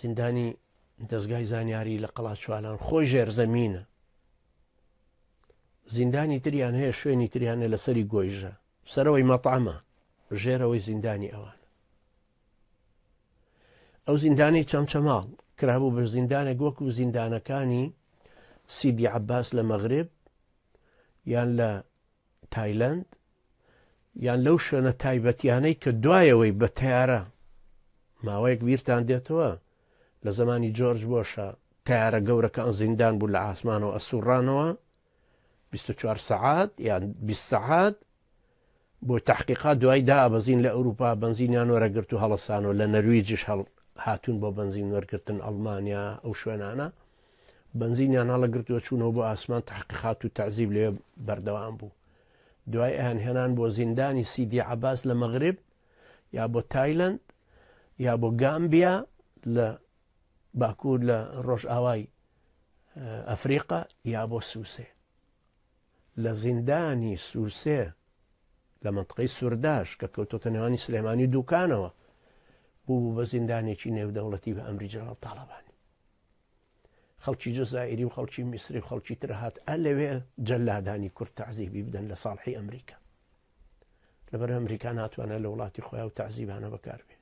زیندانی دەستگای زانیاری لە قەڵات چوالان خۆی ژێرزەمینە. زیندانی تریان هەیە شوێنی تریانە لەسەری گۆیژە سەرەوەی مەطعمە ژێرەوەی زیندانی ئەوانە. ئەو زیندانی چەمچەماڵ کرابوو بە زیندانێک وەکو زیندانەکانی سیدی عەباس لە مەغرب یان لە تایلەند یان لەو شوێنە تایبەتیانەی کە دوایەوەی بە تەیارە ماوەیەک بیرتان دێتەوە لە زمانی جۆرج بۆشە تەیارە گەورەکە ئەم زیندان بوو لە ئاسمانەوە ئەسوڕانەوە 24 سەعات یان 20 سەعات بۆ تحقیقات دوای دابەزین لە ئەوروپا بنزینیان وەرەگرت و هەڵەسانەوە لە نەرویجیش هاتوون بۆ بنزین وەرگرتن ئەڵمانیا ئەو شوێنانە بنزینیان هەڵەگرتووە چوونەوە بۆ ئاسمان تحقیقات و تعزیب لێ بەردەوام بوو. دوای ئەیان هێنان بۆ زیندانی سیدی عەباس لە مەغرب یا بۆ تایلەند یا بۆ گامبیا لە باکوور لە ڕۆژئاوای ئەفریقا یا بۆ سووسێ. لە زیندانی سووسێ لە منطقەی سوورداش کە کەوتۆتە نێوانی سلێمانی دووکانەوە بوو بە زیندانێکی نێودەوڵەتی بە ئەمری جەنرال تاڵەبانی. خەڵکی جەزائیری و خەڵکی میسری و خەڵکی تر هات ئەلەوێ جەلادانی کورد تعزیبی بدەن لە ساڵحی ئەمریکا لەبەر ئەمریکا ناتوانێت لە وڵاتی خۆیان و تعزیبانە بەکاربێ.